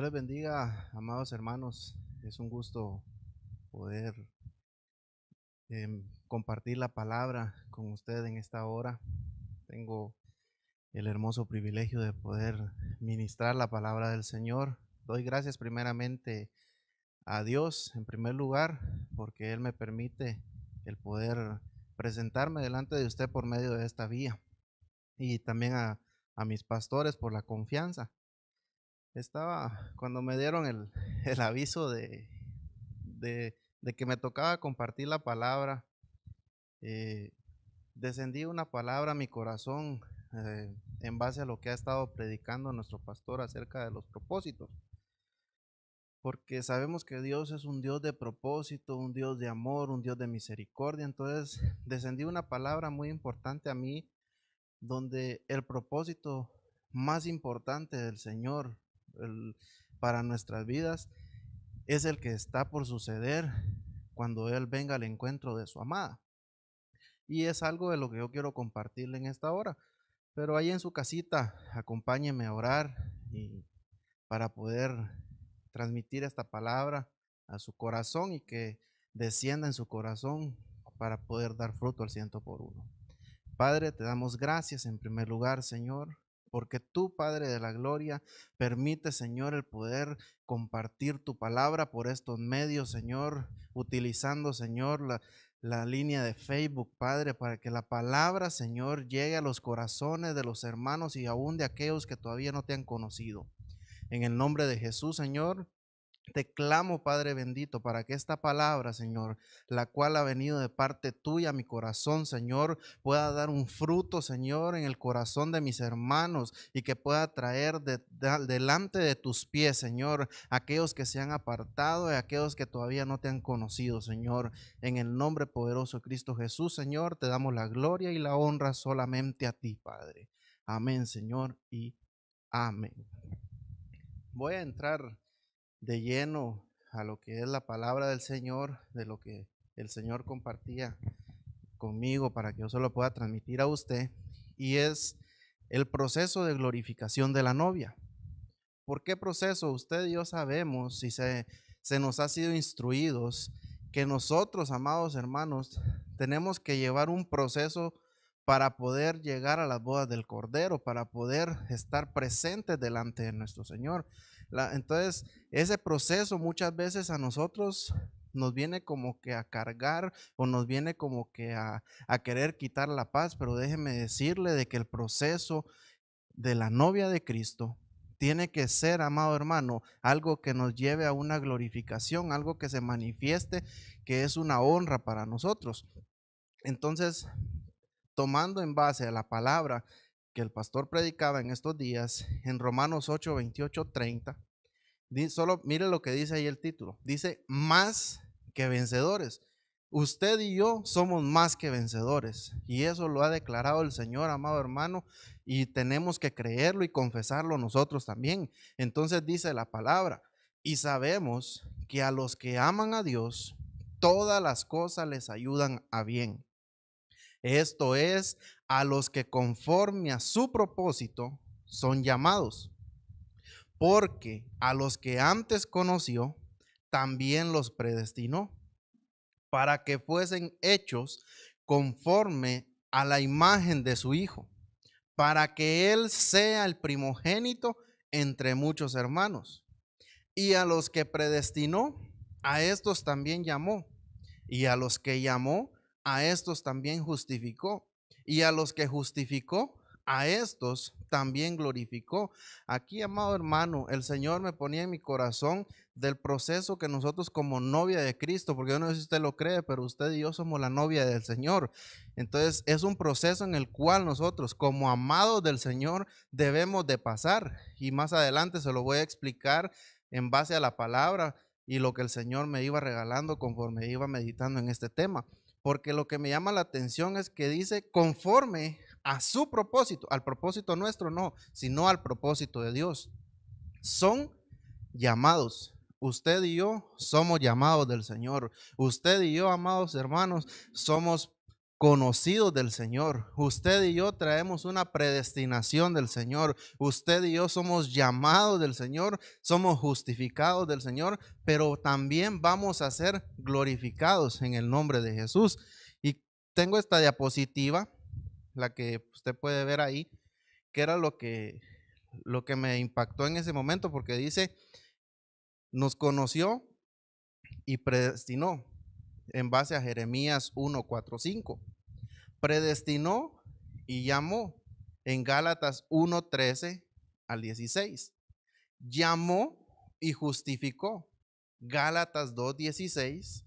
les bendiga, amados hermanos. Es un gusto poder compartir la palabra con usted en esta hora. Tengo el hermoso privilegio de poder ministrar la palabra del Señor. Doy gracias primeramente a Dios, en primer lugar, porque Él me permite el poder presentarme delante de usted por medio de esta vía. Y también a mis pastores por la confianza. Cuando me dieron el aviso de que me tocaba compartir la palabra, eh, descendí una palabra a mi corazón en base a lo que ha estado predicando nuestro pastor acerca de los propósitos, porque sabemos que Dios es un Dios de propósito, un Dios de amor, un Dios de misericordia. Entonces descendí una palabra muy importante a mí, donde el propósito más importante del Señor el- para nuestras vidas es el que está por suceder cuando Él venga al encuentro de su amada. Y es algo de lo que yo quiero compartirle en esta hora. Pero ahí en su casita, acompáñeme a orar y para poder transmitir esta palabra a su corazón y que descienda en su corazón para poder dar fruto al ciento por uno. Padre, te damos gracias en primer lugar, Señor, porque tú, Padre de la gloria, permite, Señor, el poder compartir tu palabra por estos medios, Señor, utilizando, Señor, la línea de Facebook, Padre, para que la palabra, Señor, llegue a los corazones de los hermanos y aún de aquellos que todavía no te han conocido. En el nombre de Jesús, Señor, te clamo, Padre bendito, para que esta palabra, Señor, la cual ha venido de parte tuya a mi corazón, Señor, pueda dar un fruto, Señor, en el corazón de mis hermanos y que pueda traer delante de tus pies, Señor, aquellos que se han apartado y aquellos que todavía no te han conocido, Señor. En el nombre poderoso de Cristo Jesús, Señor, te damos la gloria y la honra solamente a ti, Padre. Amén, Señor, y amén. Voy a entrar de lleno a lo que es la palabra del Señor, de lo que el Señor compartía conmigo para que yo se lo pueda transmitir a usted, y es el proceso de glorificación de la novia. ¿Por qué proceso? Usted y yo sabemos y se nos ha sido instruidos que nosotros, amados hermanos, tenemos que llevar un proceso para poder llegar a las bodas del Cordero, para poder estar presentes delante de nuestro Señor. Entonces, ese proceso muchas veces a nosotros nos viene como que a cargar o nos viene como que a querer quitar la paz, pero déjeme decirle de que el proceso de la novia de Cristo tiene que ser, amado hermano, algo que nos lleve a una glorificación, algo que se manifieste, que es una honra para nosotros. Entonces, tomando en base a la palabra que el pastor predicaba en estos días, en Romanos 8, 28, 30, solo mire lo que dice ahí el título. Dice, más que vencedores. Usted y yo somos más que vencedores. Y eso lo ha declarado el Señor, amado hermano. Y tenemos que creerlo y confesarlo nosotros también. Entonces dice la palabra. Y sabemos que a los que aman a Dios, todas las cosas les ayudan a bien. Esto es, a los que conforme a su propósito son llamados. Porque a los que antes conoció, también los predestinó para que fuesen hechos conforme a la imagen de su Hijo, para que Él sea el primogénito entre muchos hermanos. Y a los que predestinó, a estos también llamó. Y a los que llamó, a estos también justificó. Y a los que justificó, a estos también glorificó. Aquí, amado hermano, el Señor me ponía en mi corazón del proceso que nosotros como novia de Cristo, porque yo no sé si usted lo cree, pero usted y yo somos la novia del Señor. Entonces es un proceso en el cual nosotros como amados del Señor debemos de pasar. Y más adelante se lo voy a explicar en base a la palabra y lo que el Señor me iba regalando conforme iba meditando en este tema. Porque lo que me llama la atención es que dice conforme a su propósito, al propósito nuestro no, sino al propósito de Dios. Son llamados. Usted y yo somos llamados del Señor. Usted y yo, amados hermanos, somos conocidos del Señor. Usted y yo traemos una predestinación del Señor. Usted y yo somos llamados del Señor, somos justificados del Señor, pero también vamos a ser glorificados en el nombre de Jesús. Y tengo esta diapositiva, la que usted puede ver ahí, que era lo que me impactó en ese momento, porque dice, nos conoció y predestinó en base a Jeremías 1, 4, 5. Predestinó y llamó en Gálatas 1, 13 al 16. Llamó y justificó, Gálatas 2, 16.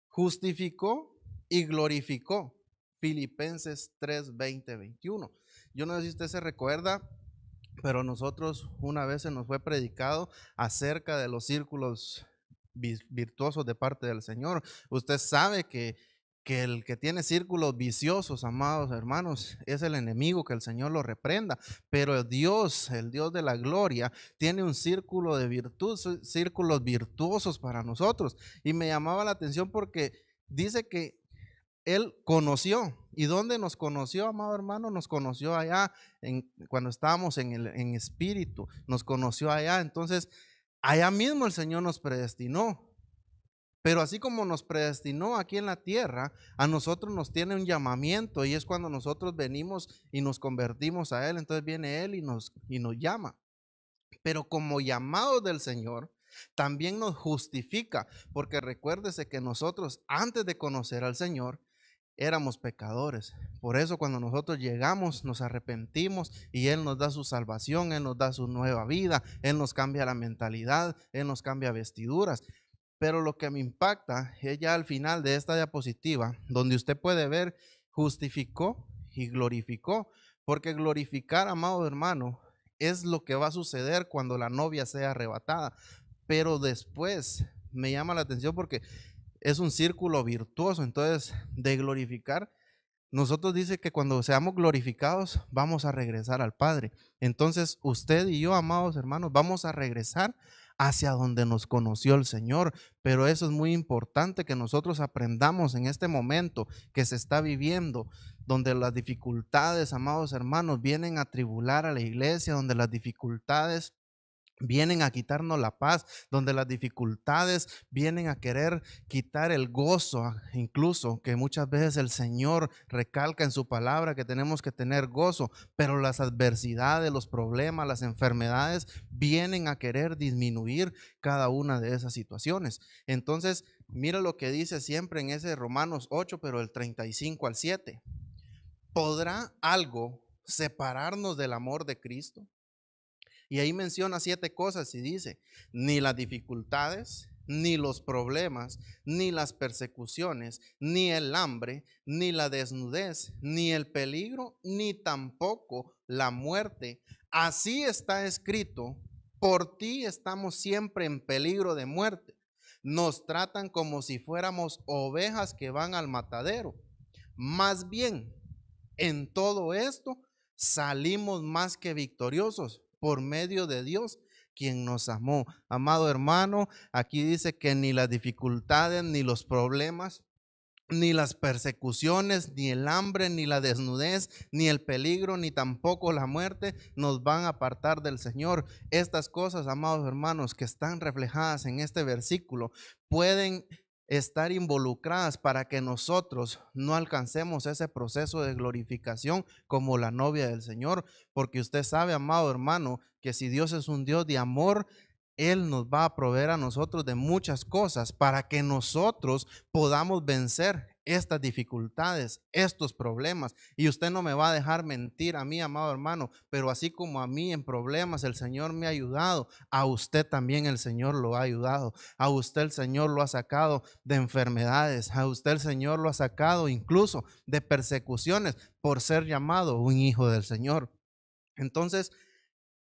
Justificó y glorificó, Filipenses 3, 20, 21. Yo no sé si usted se recuerda, pero nosotros una vez se nos fue predicado acerca de los círculos virtuosos de parte del Señor. Usted sabe que el que tiene círculos viciosos, amados hermanos, es el enemigo, que el Señor lo reprenda. Pero Dios, el Dios de la gloria, tiene un círculo de virtud, círculos virtuosos para nosotros. Y me llamaba la atención porque dice que Él conoció. ¿Y dónde nos conoció, amado hermano? Nos conoció allá cuando estábamos en espíritu. Nos conoció allá. Entonces, allá mismo el Señor nos predestinó. Pero así como nos predestinó aquí en la tierra, a nosotros nos tiene un llamamiento, y es cuando nosotros venimos y nos convertimos a Él. Entonces viene Él y nos llama. Pero como llamados del Señor, también nos justifica, porque recuérdese que nosotros, antes de conocer al Señor, éramos pecadores. Por eso cuando nosotros llegamos, nos arrepentimos y Él nos da su salvación, Él nos da su nueva vida, Él nos cambia la mentalidad, Él nos cambia vestiduras. Pero lo que me impacta es ya al final de esta diapositiva, donde usted puede ver, justificó y glorificó. Porque glorificar, amado hermano, es lo que va a suceder cuando la novia sea arrebatada. Pero después me llama la atención porque es un círculo virtuoso. Entonces, de glorificar, nosotros dice que cuando seamos glorificados vamos a regresar al Padre. Entonces, usted y yo, amados hermanos, vamos a regresar hacia donde nos conoció el Señor. Pero eso es muy importante que nosotros aprendamos en este momento que se está viviendo, donde las dificultades, amados hermanos, vienen a atribular a la iglesia, donde las dificultades vienen a quitarnos la paz, donde las dificultades vienen a querer quitar el gozo, incluso que muchas veces el Señor recalca en su palabra que tenemos que tener gozo, pero las adversidades, los problemas, las enfermedades vienen a querer disminuir cada una de esas situaciones. Entonces, mira lo que dice siempre en ese Romanos 8, pero el 35 al 7. ¿Podrá algo separarnos del amor de Cristo? Y ahí menciona 7 cosas y dice, ni las dificultades, ni los problemas, ni las persecuciones, ni el hambre, ni la desnudez, ni el peligro, ni tampoco la muerte. Así está escrito, por ti estamos siempre en peligro de muerte. Nos tratan como si fuéramos ovejas que van al matadero. Más bien, en todo esto salimos más que victoriosos por medio de Dios, quien nos amó. Amado hermano, aquí dice que ni las dificultades, ni los problemas, ni las persecuciones, ni el hambre, ni la desnudez, ni el peligro, ni tampoco la muerte nos van a apartar del Señor. Estas cosas, amados hermanos, que están reflejadas en este versículo, pueden estar involucradas para que nosotros no alcancemos ese proceso de glorificación como la novia del Señor, porque usted sabe, amado hermano, que si Dios es un Dios de amor, Él nos va a proveer a nosotros de muchas cosas para que nosotros podamos vencer estas dificultades, estos problemas. Y usted no me va a dejar mentir a mí, amado hermano, pero así como a mí en problemas el Señor me ha ayudado, a usted también el Señor lo ha ayudado. A usted el Señor lo ha sacado de enfermedades, a usted el Señor lo ha sacado incluso de persecuciones por ser llamado un hijo del Señor. Entonces,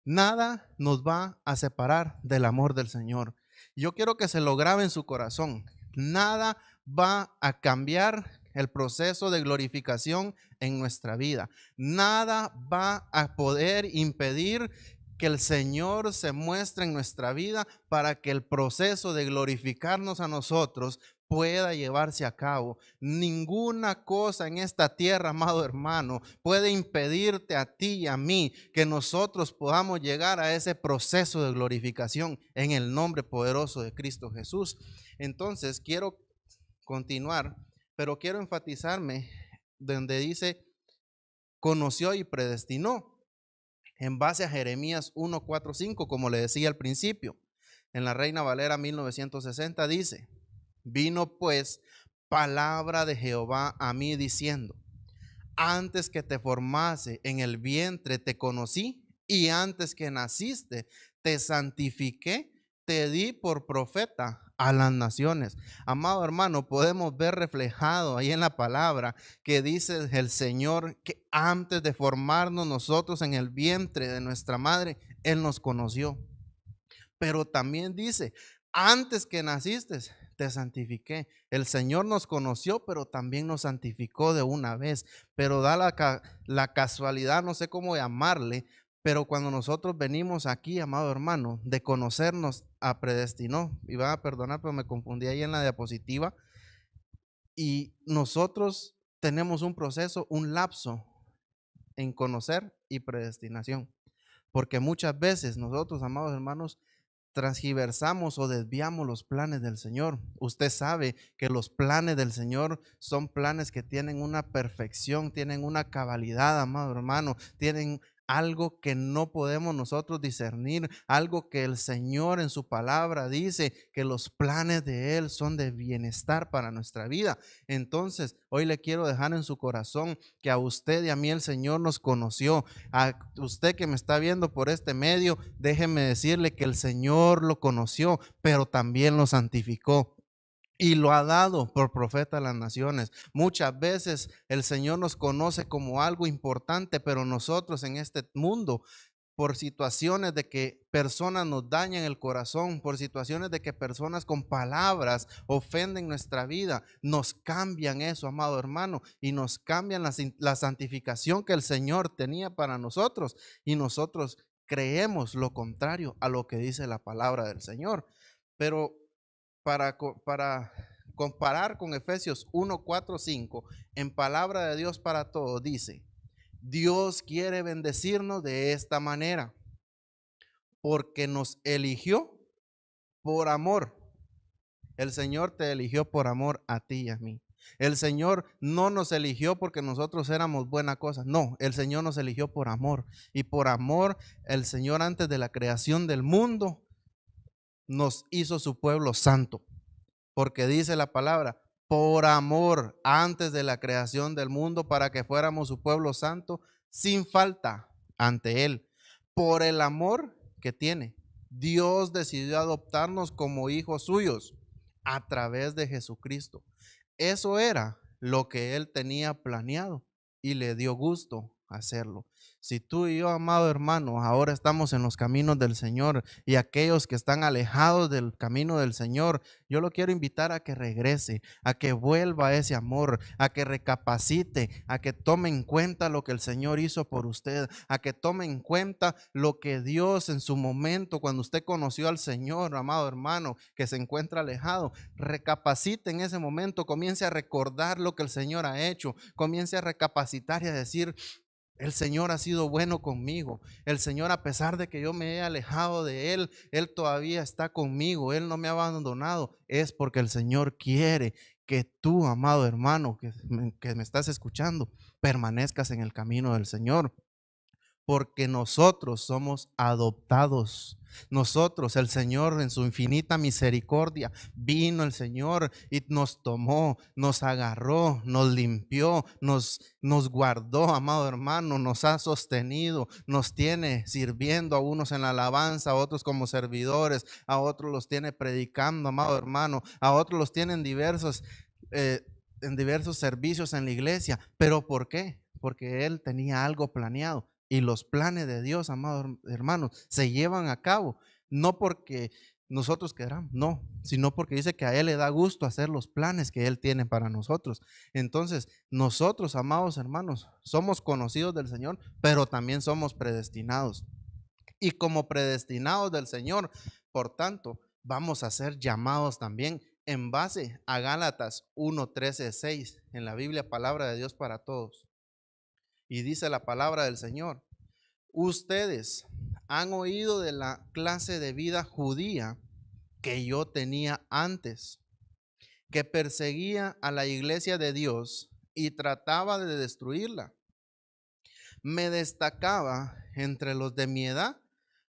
nada nos va a separar del amor del Señor. Yo quiero que se lo grabe en su corazón. Nada va a cambiar el proceso de glorificación en nuestra vida. Nada va a poder impedir que el Señor se muestre en nuestra vida para que el proceso de glorificarnos a nosotros pueda llevarse a cabo. Ninguna cosa en esta tierra, amado hermano, puede impedirte a ti y a mí que nosotros podamos llegar a ese proceso de glorificación en el nombre poderoso de Cristo Jesús. Entonces, quiero continuar, pero quiero enfatizarme donde dice conoció y predestinó, en base a Jeremías 1, 4, 5, como le decía al principio. En la Reina Valera 1960 dice: vino pues palabra de Jehová a mí diciendo: antes que te formase en el vientre te conocí, y antes que naciste te santifiqué, te di por profeta a las naciones. Amado hermano, podemos ver reflejado ahí en la palabra que dice el Señor que antes de formarnos nosotros en el vientre de nuestra madre, Él nos conoció. Pero también dice: antes que naciste te santifiqué. El Señor nos conoció, pero también nos santificó de una vez. Pero da la casualidad, no sé cómo llamarle, pero cuando nosotros venimos aquí, amado hermano, de conocernos a predestinó, y van a perdonar, pero me confundí ahí en la diapositiva, y nosotros tenemos un proceso, un lapso en conocer y predestinación, porque muchas veces nosotros, amados hermanos, transgiversamos o desviamos los planes del Señor. Usted sabe que los planes del Señor son planes que tienen una perfección, tienen una cabalidad, amado hermano, tienen algo que no podemos nosotros discernir, algo que el Señor en su palabra dice que los planes de Él son de bienestar para nuestra vida. Entonces, hoy le quiero dejar en su corazón que a usted y a mí el Señor nos conoció. A usted que me está viendo por este medio, déjeme decirle que el Señor lo conoció, pero también lo santificó y lo ha dado por profeta a las naciones. Muchas veces el Señor nos conoce como algo importante, pero nosotros en este mundo, por situaciones de que personas nos dañan el corazón, por situaciones de que personas con palabras ofenden nuestra vida, nos cambian eso, amado hermano, y nos cambian la santificación que el Señor tenía para nosotros, y nosotros creemos lo contrario a lo que dice la palabra del Señor. Pero para comparar con Efesios 1, 4, 5, en palabra de Dios para todos, dice: Dios quiere bendecirnos de esta manera, porque nos eligió por amor. El Señor te eligió por amor a ti y a mí. El Señor no nos eligió porque nosotros éramos buena cosa. No, el Señor nos eligió por amor. Y por amor, el Señor antes de la creación del mundo nos hizo su pueblo santo. Porque dice la palabra: por amor, antes de la creación del mundo, para que fuéramos su pueblo santo, sin falta ante Él. Por el amor que tiene, Dios decidió adoptarnos como hijos suyos a través de Jesucristo. Eso era lo que Él tenía planeado y le dio gusto hacerlo. Si tú y yo, amado hermano, ahora estamos en los caminos del Señor, y aquellos que están alejados del camino del Señor, yo lo quiero invitar a que regrese, a que vuelva a ese amor, a que recapacite, a que tome en cuenta lo que el Señor hizo por usted, a que tome en cuenta lo que Dios en su momento, cuando usted conoció al Señor, amado hermano, que se encuentra alejado, recapacite en ese momento, comience a recordar lo que el Señor ha hecho, comience a recapacitar y a decir: el Señor ha sido bueno conmigo. El Señor, a pesar de que yo me he alejado de Él, Él todavía está conmigo. Él no me ha abandonado. Es porque el Señor quiere que tú, amado hermano, que me estás escuchando, permanezcas en el camino del Señor. Porque nosotros somos adoptados. Nosotros, el Señor en su infinita misericordia, vino el Señor y nos tomó, nos agarró, nos limpió, nos guardó, amado hermano, nos ha sostenido, nos tiene sirviendo, a unos en la alabanza, a otros como servidores, a otros los tiene predicando, amado hermano, a otros los tiene en diversos servicios en la iglesia. ¿Pero por qué? Porque Él tenía algo planeado. Y los planes de Dios, amados hermanos, se llevan a cabo, no porque nosotros queramos, no, sino porque dice que a Él le da gusto hacer los planes que Él tiene para nosotros. Entonces, nosotros, amados hermanos, somos conocidos del Señor, pero también somos predestinados. Y como predestinados del Señor, por tanto, vamos a ser llamados también en base a Gálatas 1:13-6 en la Biblia, palabra de Dios para todos. Y dice la palabra del Señor: ustedes han oído de la clase de vida judía que yo tenía antes, que perseguía a la iglesia de Dios y trataba de destruirla. Me destacaba entre los de mi edad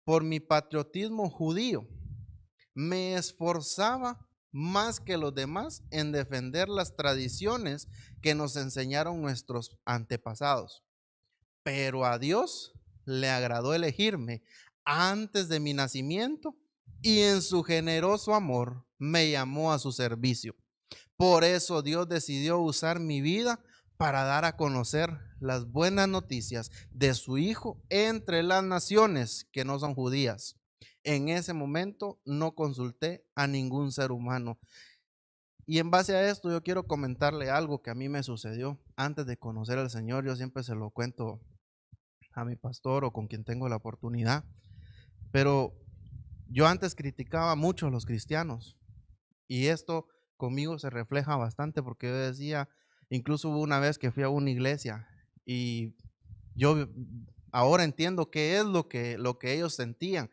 por mi patriotismo judío. Me esforzaba más que los demás en defender las tradiciones que nos enseñaron nuestros antepasados. Pero a Dios le agradó elegirme antes de mi nacimiento y en su generoso amor me llamó a su servicio. Por eso Dios decidió usar mi vida para dar a conocer las buenas noticias de su Hijo entre las naciones que no son judías. En ese momento no consulté a ningún ser humano. Y en base a esto yo quiero comentarle algo que a mí me sucedió antes de conocer al Señor. Yo siempre se lo cuento a mi pastor o con quien tengo la oportunidad. Pero yo antes criticaba mucho a los cristianos y esto conmigo se refleja bastante porque yo decía, incluso hubo una vez que fui a una iglesia y yo ahora entiendo qué es lo que ellos sentían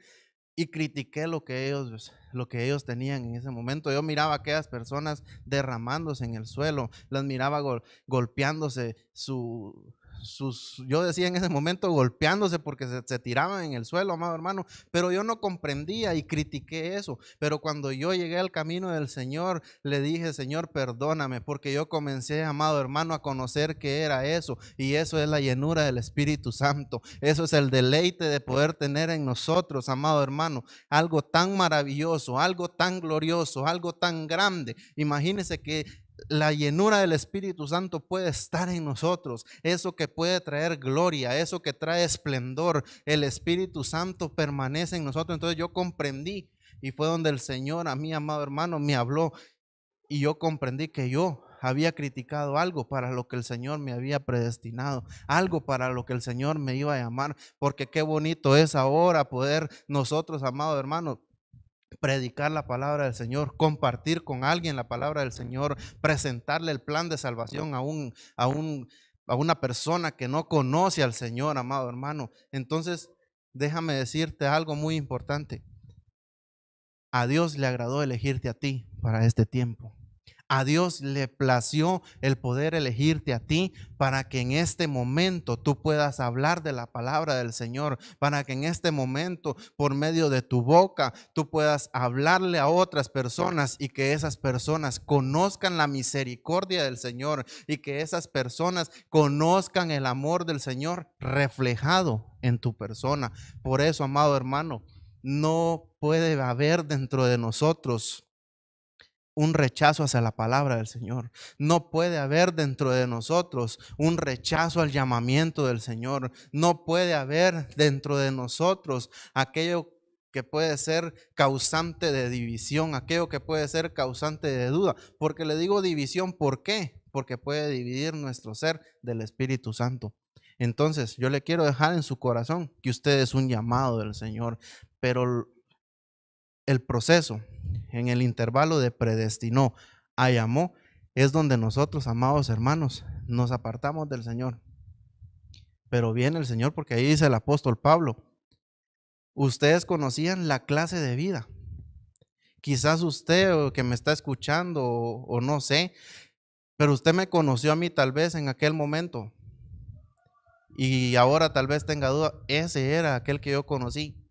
y critiqué lo que ellos tenían en ese momento. Yo miraba a aquellas personas derramándose en el suelo, las miraba golpeándose yo decía en ese momento golpeándose porque se tiraban en el suelo, amado hermano, pero yo no comprendía y critiqué eso. Pero cuando yo llegué al camino del Señor, le dije: Señor, perdóname, porque yo comencé, amado hermano, a conocer qué era eso, y eso es la llenura del Espíritu Santo. Eso es el deleite de poder tener en nosotros, amado hermano, algo tan maravilloso, algo tan glorioso, algo tan grande. Imagínese que la llenura del Espíritu Santo puede estar en nosotros, eso que puede traer gloria, eso que trae esplendor. El Espíritu Santo permanece en nosotros. Entonces yo comprendí y fue donde el Señor a mí, amado hermano, me habló y yo comprendí que yo había criticado algo para lo que el Señor me había predestinado, algo para lo que el Señor me iba a llamar. Porque qué bonito es ahora poder nosotros, amado hermano, predicar la palabra del Señor, compartir con alguien la palabra del Señor, presentarle el plan de salvación a una persona que no conoce al Señor, amado hermano. Entonces, déjame decirte algo muy importante. A Dios le agradó elegirte a ti para este tiempo. A Dios le plació el poder elegirte a ti para que en este momento tú puedas hablar de la palabra del Señor, para que en este momento, por medio de tu boca, tú puedas hablarle a otras personas y que esas personas conozcan la misericordia del Señor y que esas personas conozcan el amor del Señor reflejado en tu persona. Por eso, amado hermano, no puede haber dentro de nosotros un rechazo hacia la palabra del Señor. No puede haber dentro de nosotros un rechazo al llamamiento del Señor. No puede haber dentro de nosotros aquello que puede ser causante de división, aquello que puede ser causante de duda. Porque le digo división, ¿por qué? Porque puede dividir nuestro ser del Espíritu Santo. Entonces, yo le quiero dejar en su corazón que usted es un llamado del Señor, pero el proceso en el intervalo de predestinó a llamó es donde nosotros, amados hermanos, nos apartamos del Señor. Pero viene el Señor, porque ahí dice el apóstol Pablo: ustedes conocían la clase de vida. Quizás usted que me está escuchando o no sé, pero usted me conoció a mí tal vez en aquel momento y ahora tal vez tenga duda. Ese era aquel que yo conocí.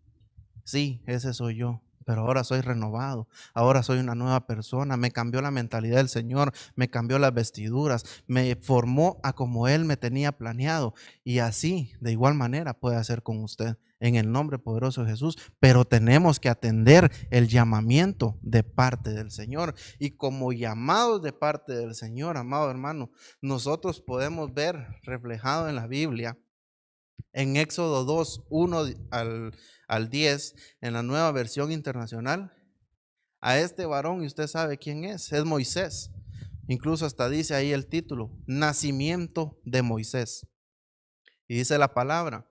Sí, ese soy yo, pero ahora soy renovado, ahora soy una nueva persona. Me cambió la mentalidad del Señor, me cambió las vestiduras, me formó a como Él me tenía planeado. Y así, de igual manera, puede hacer con usted, en el nombre poderoso de Jesús. Pero tenemos que atender el llamamiento de parte del Señor. Y como llamados de parte del Señor, amado hermano, nosotros podemos ver reflejado en la Biblia, en Éxodo 2, 1 al 10, en la Nueva Versión Internacional, a este varón, y usted sabe quién es Moisés. Incluso hasta dice ahí el título: Nacimiento de Moisés. Y dice la palabra: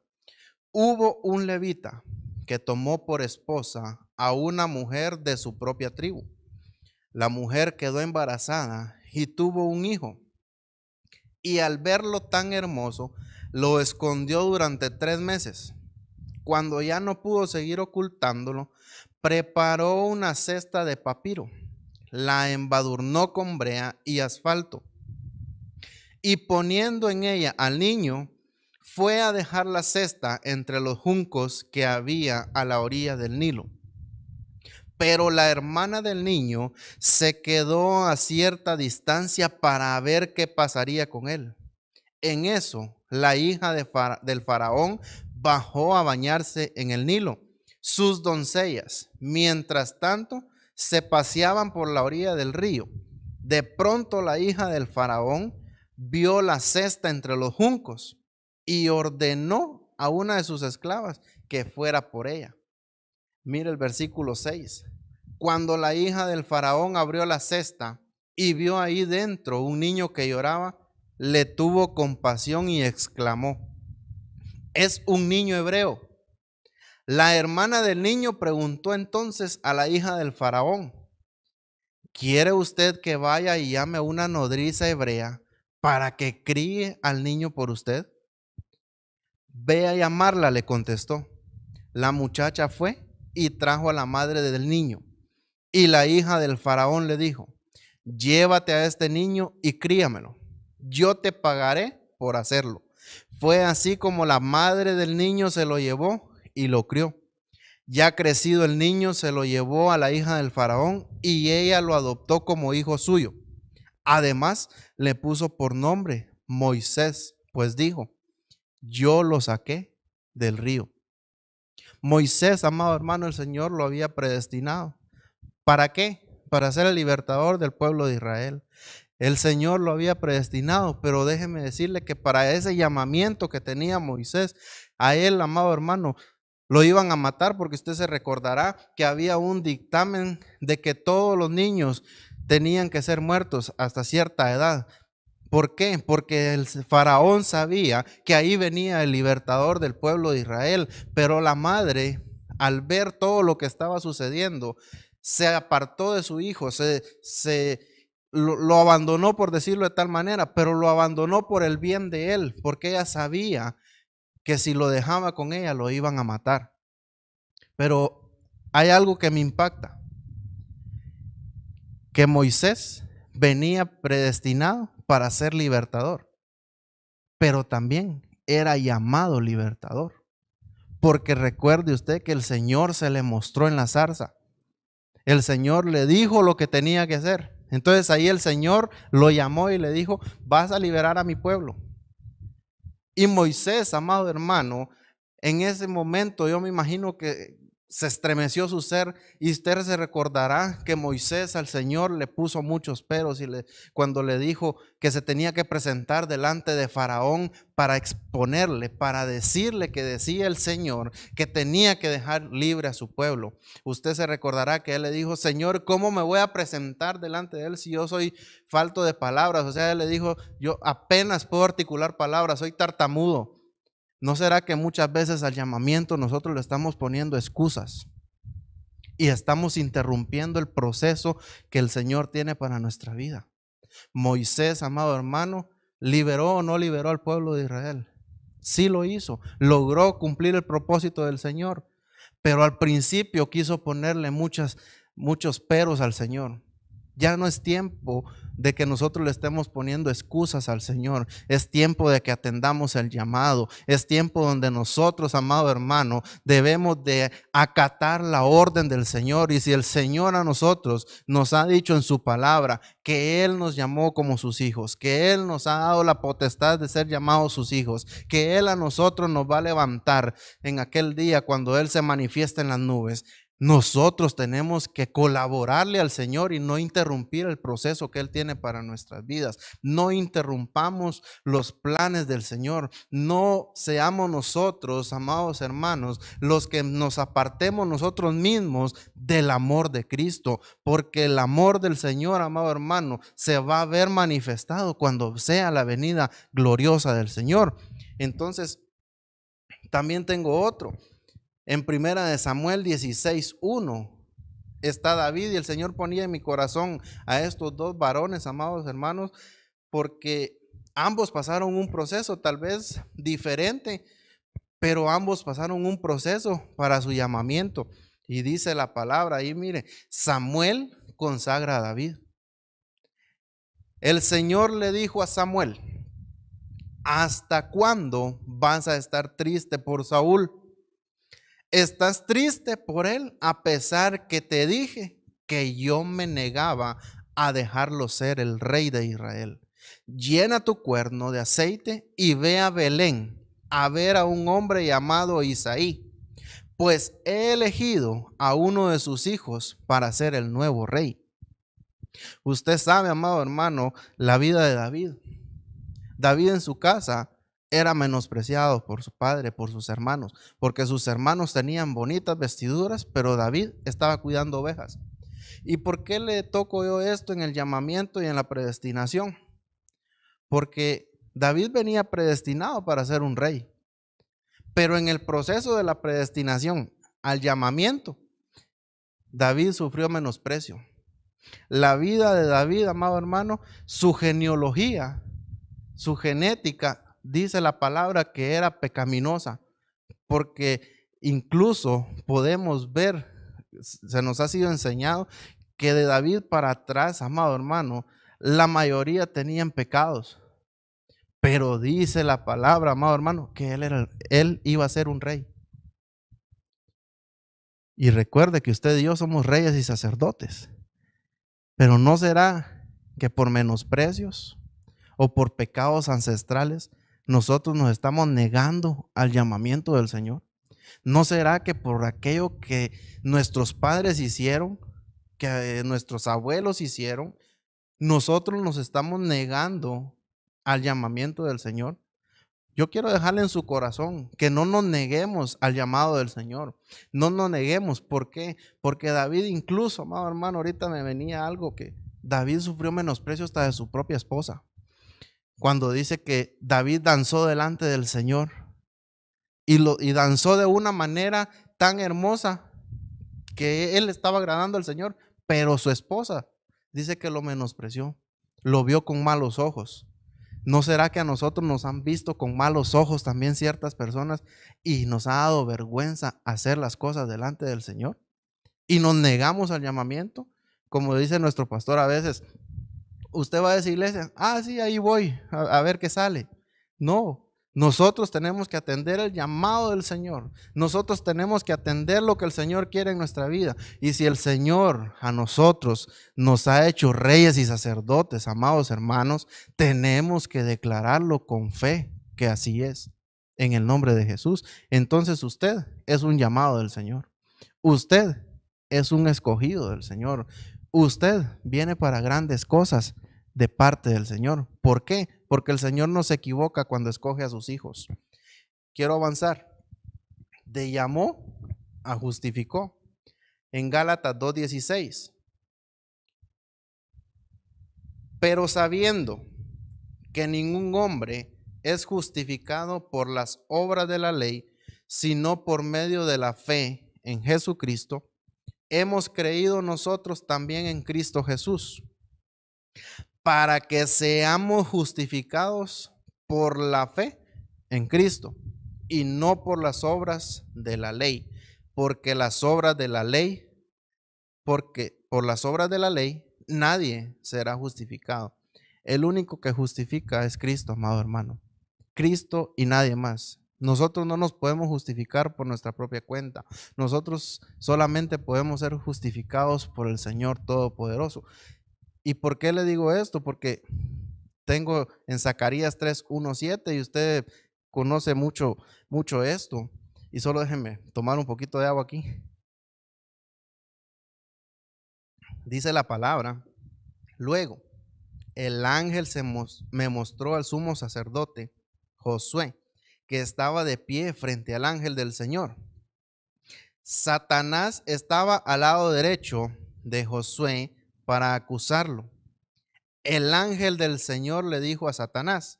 hubo un levita que tomó por esposa a una mujer de su propia tribu. La mujer quedó embarazada y tuvo un hijo. Y al verlo tan hermoso, lo escondió durante 3 meses. Cuando ya no pudo seguir ocultándolo, preparó una cesta de papiro, la embadurnó con brea y asfalto, y poniendo en ella al niño, fue a dejar la cesta entre los juncos que había a la orilla del Nilo. Pero la hermana del niño se quedó a cierta distancia para ver qué pasaría con él. En eso, la hija del faraón bajó a bañarse en el Nilo. Sus doncellas, mientras tanto, se paseaban por la orilla del río. De pronto la hija del faraón vio la cesta entre los juncos y ordenó a una de sus esclavas que fuera por ella. Mire el versículo 6. Cuando la hija del faraón abrió la cesta y vio ahí dentro un niño que lloraba, le tuvo compasión y exclamó: es un niño hebreo. La hermana del niño preguntó entonces a la hija del faraón: ¿quiere usted que vaya y llame a una nodriza hebrea para que críe al niño por usted? Ve a llamarla, le contestó. La muchacha fue y trajo a la madre del niño. Y la hija del faraón le dijo: llévate a este niño y críamelo. Yo te pagaré por hacerlo. Fue así como la madre del niño se lo llevó y lo crió. Ya crecido el niño, se lo llevó a la hija del faraón y ella lo adoptó como hijo suyo. Además, le puso por nombre Moisés, pues dijo: yo lo saqué del río. Moisés, amado hermano, el Señor lo había predestinado. ¿Para qué? Para ser el libertador del pueblo de Israel. El Señor lo había predestinado, pero déjeme decirle que para ese llamamiento que tenía Moisés, a él, amado hermano, lo iban a matar, porque usted se recordará que había un dictamen de que todos los niños tenían que ser muertos hasta cierta edad. ¿Por qué? Porque el faraón sabía que ahí venía el libertador del pueblo de Israel, pero la madre, al ver todo lo que estaba sucediendo, se apartó de su hijo, lo abandonó, por decirlo de tal manera, pero lo abandonó por el bien de él, porque ella sabía que si lo dejaba con ella lo iban a matar. Pero hay algo que me impacta, que Moisés venía predestinado para ser libertador, pero también era llamado libertador, porque recuerde usted que el Señor se le mostró en la zarza. El Señor le dijo lo que tenía que hacer. Entonces ahí el Señor lo llamó y le dijo: vas a liberar a mi pueblo. Y Moisés, amado hermano, en ese momento yo me imagino que se estremeció su ser, y usted se recordará que Moisés al Señor le puso muchos peros cuando le dijo que se tenía que presentar delante de Faraón para exponerle, para decirle que decía el Señor que tenía que dejar libre a su pueblo. Usted se recordará que él le dijo: Señor, ¿cómo me voy a presentar delante de él si yo soy falto de palabras? O sea, él le dijo: yo apenas puedo articular palabras, soy tartamudo. ¿No será que muchas veces al llamamiento nosotros le estamos poniendo excusas y estamos interrumpiendo el proceso que el Señor tiene para nuestra vida? Moisés, amado hermano, ¿liberó o no liberó al pueblo de Israel? Sí lo hizo, logró cumplir el propósito del Señor, pero al principio quiso ponerle muchos peros al Señor. Ya no es tiempo de que nosotros le estemos poniendo excusas al Señor. Es tiempo de que atendamos el llamado. Es tiempo donde nosotros, amado hermano, debemos de acatar la orden del Señor. Y si el Señor a nosotros nos ha dicho en su palabra que Él nos llamó como sus hijos, que Él nos ha dado la potestad de ser llamados sus hijos, que Él a nosotros nos va a levantar en aquel día cuando Él se manifieste en las nubes, nosotros tenemos que colaborarle al Señor y no interrumpir el proceso que Él tiene para nuestras vidas. No interrumpamos los planes del Señor. No seamos nosotros, amados hermanos, los que nos apartemos nosotros mismos del amor de Cristo, porque el amor del Señor, amado hermano, se va a ver manifestado cuando sea la venida gloriosa del Señor. Entonces, también tengo otro. En 1 Samuel 16:1, está David, y el Señor ponía en mi corazón a estos dos varones, amados hermanos, porque ambos pasaron un proceso tal vez diferente, pero ambos pasaron un proceso para su llamamiento. Y dice la palabra ahí, mire, Samuel consagra a David. El Señor le dijo a Samuel: ¿hasta cuándo vas a estar triste por Saúl? ¿Estás triste por él a pesar que te dije que yo me negaba a dejarlo ser el rey de Israel? Llena tu cuerno de aceite y ve a Belén a ver a un hombre llamado Isaí, pues he elegido a uno de sus hijos para ser el nuevo rey. Usted sabe, amado hermano, la vida de David. David en su casa era menospreciado por su padre, por sus hermanos, porque sus hermanos tenían bonitas vestiduras, pero David estaba cuidando ovejas. ¿Y por qué le toco yo esto en el llamamiento y en la predestinación? Porque David venía predestinado para ser un rey, pero en el proceso de la predestinación al llamamiento, David sufrió menosprecio. La vida de David, amado hermano, su genealogía, su genética, dice la palabra que era pecaminosa, porque incluso podemos ver, se nos ha sido enseñado que de David para atrás, amado hermano, la mayoría tenían pecados. Pero dice la palabra, amado hermano, que él iba a ser un rey. Y recuerde que usted y yo somos reyes y sacerdotes. Pero ¿no será que por menosprecios o por pecados ancestrales nosotros nos estamos negando al llamamiento del Señor? ¿No será que por aquello que nuestros padres hicieron, que nuestros abuelos hicieron, nosotros nos estamos negando al llamamiento del Señor? Yo quiero dejarle en su corazón que no nos neguemos al llamado del Señor. No nos neguemos. ¿Por qué? Porque David incluso, amado hermano, ahorita me venía algo que David sufrió menosprecio hasta de su propia esposa. Cuando dice que David danzó delante del Señor y danzó de una manera tan hermosa que él estaba agradando al Señor, pero su esposa dice que lo menospreció, lo vio con malos ojos. ¿No será que a nosotros nos han visto con malos ojos también ciertas personas y nos ha dado vergüenza hacer las cosas delante del Señor? Y nos negamos al llamamiento, como dice nuestro pastor a veces. Usted va a esa iglesia, sí, ahí voy, a ver qué sale. No, nosotros tenemos que atender el llamado del Señor. Nosotros tenemos que atender lo que el Señor quiere en nuestra vida. Y si el Señor a nosotros nos ha hecho reyes y sacerdotes, amados hermanos, tenemos que declararlo con fe que así es, en el nombre de Jesús. Entonces usted es un llamado del Señor. Usted es un escogido del Señor. Usted viene para grandes cosas de parte del Señor. ¿Por qué? Porque el Señor no se equivoca cuando escoge a sus hijos. Quiero avanzar. De llamó a justificó. En Gálatas 2:16. Pero sabiendo que ningún hombre es justificado por las obras de la ley, sino por medio de la fe en Jesucristo, hemos creído nosotros también en Cristo Jesús, para que seamos justificados por la fe en Cristo y no por las obras de la ley, porque por las obras de la ley nadie será justificado. El único que justifica es Cristo, amado hermano. Cristo y nadie más. Nosotros no nos podemos justificar por nuestra propia cuenta. Nosotros solamente podemos ser justificados por el Señor Todopoderoso. ¿Y por qué le digo esto? Porque tengo en Zacarías 3:1-7 y usted conoce mucho esto. Y solo déjenme tomar un poquito de agua aquí. Dice la palabra: luego el ángel me mostró al sumo sacerdote Josué, que estaba de pie frente al ángel del Señor. Satanás estaba al lado derecho de Josué para acusarlo. El ángel del Señor le dijo a Satanás: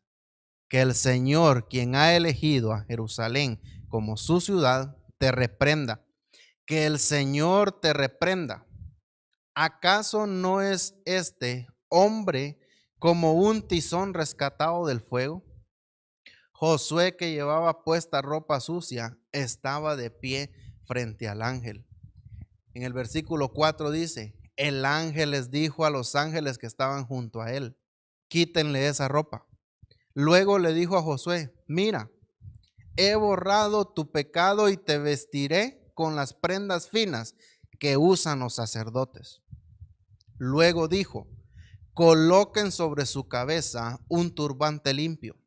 que el Señor, quien ha elegido a Jerusalén como su ciudad, te reprenda. Que el Señor te reprenda. ¿Acaso no es este hombre como un tizón rescatado del fuego? Josué, que llevaba puesta ropa sucia, estaba de pie frente al ángel. En el versículo 4 dice, el ángel les dijo a los ángeles que estaban junto a él, quítenle esa ropa. Luego le dijo a Josué, mira, he borrado tu pecado y te vestiré con las prendas finas que usan los sacerdotes. Luego dijo, coloquen sobre su cabeza un turbante limpio.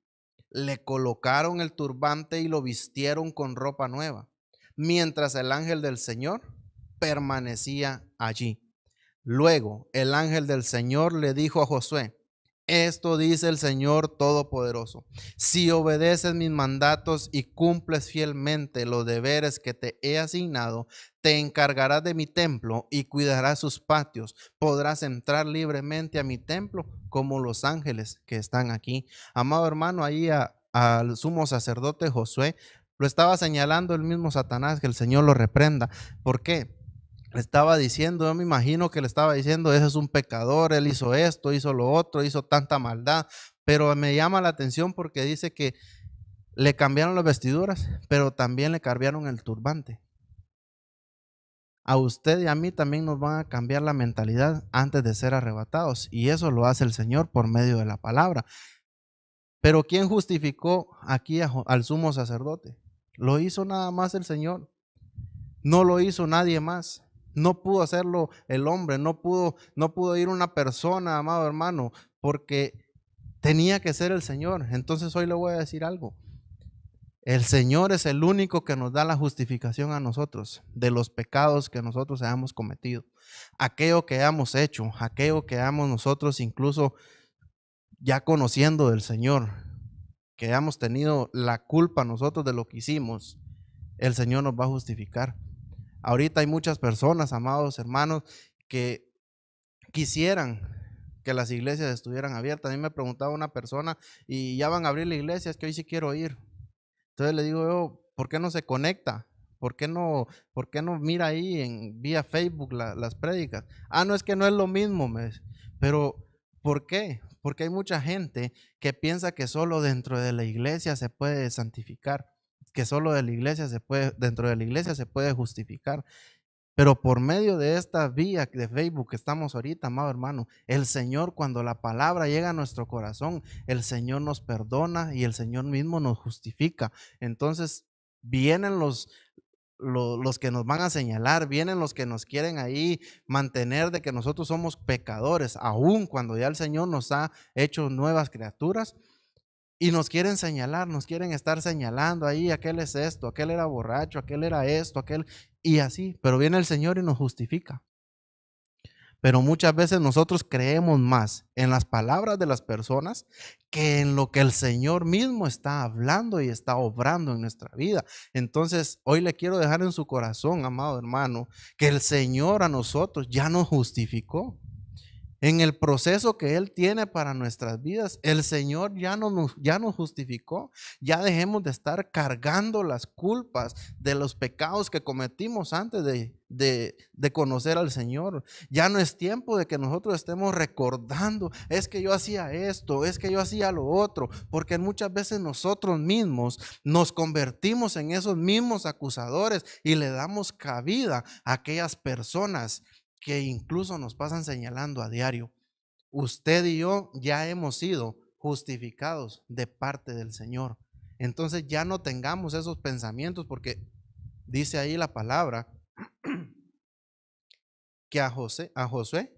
Le colocaron el turbante y lo vistieron con ropa nueva, mientras el ángel del Señor permanecía allí. Luego el ángel del Señor le dijo a Josué, esto dice el Señor Todopoderoso, si obedeces mis mandatos y cumples fielmente los deberes que te he asignado, te encargarás de mi templo y cuidarás sus patios. Podrás entrar libremente a mi templo como los ángeles que están aquí. Amado hermano, ahí al sumo sacerdote Josué lo estaba señalando el mismo Satanás, que el Señor lo reprenda. ¿Por qué? Le estaba diciendo, yo me imagino que le estaba diciendo, ese es un pecador, él hizo esto, hizo lo otro, hizo tanta maldad, pero me llama la atención porque dice que le cambiaron las vestiduras, pero también le cambiaron el turbante. A usted y a mí también nos van a cambiar la mentalidad antes de ser arrebatados, y eso lo hace el Señor por medio de la palabra. Pero ¿quién justificó aquí al sumo sacerdote? Lo hizo nada más el Señor, no lo hizo nadie más. No pudo hacerlo el hombre, no pudo ir una persona, amado hermano, porque tenía que ser el Señor. Entonces hoy le voy a decir algo. El Señor es el único que nos da la justificación a nosotros de los pecados que nosotros hayamos cometido. Aquello que hayamos hecho, aquello que hayamos nosotros incluso ya conociendo del Señor, que hayamos tenido la culpa nosotros de lo que hicimos, el Señor nos va a justificar. Ahorita hay muchas personas, amados hermanos, que quisieran que las iglesias estuvieran abiertas. A mí me preguntaba una persona, y ya van a abrir la iglesia, es que hoy sí quiero ir. Entonces le digo yo, ¿por qué no se conecta? ¿Por qué no mira ahí en vía Facebook las prédicas? Ah, no, es que no es lo mismo, pero ¿por qué? Porque hay mucha gente que piensa que solo dentro de la iglesia se puede santificar, que solo de la iglesia dentro de la iglesia se puede justificar. Pero por medio de esta vía de Facebook que estamos ahorita, amado hermano, el Señor, cuando la palabra llega a nuestro corazón, el Señor nos perdona y el Señor mismo nos justifica. Entonces vienen los que nos van a señalar, vienen los que nos quieren ahí mantener de que nosotros somos pecadores, aun cuando ya el Señor nos ha hecho nuevas criaturas. Y nos quieren señalar, nos quieren estar señalando ahí, aquel es esto, aquel era borracho, aquel era esto, aquel, y así. Pero viene el Señor y nos justifica. Pero muchas veces nosotros creemos más en las palabras de las personas que en lo que el Señor mismo está hablando y está obrando en nuestra vida. Entonces, hoy le quiero dejar en su corazón, amado hermano, que el Señor a nosotros ya nos justificó. En el proceso que Él tiene para nuestras vidas, el Señor ya nos justificó. Ya dejemos de estar cargando las culpas de los pecados que cometimos antes de conocer al Señor. Ya no es tiempo de que nosotros estemos recordando, es que yo hacía esto, es que yo hacía lo otro, porque muchas veces nosotros mismos nos convertimos en esos mismos acusadores y le damos cabida a aquellas personas que incluso nos pasan señalando a diario. Usted y yo ya hemos sido justificados de parte del Señor. Entonces ya no tengamos esos pensamientos, porque dice ahí la palabra que a Josué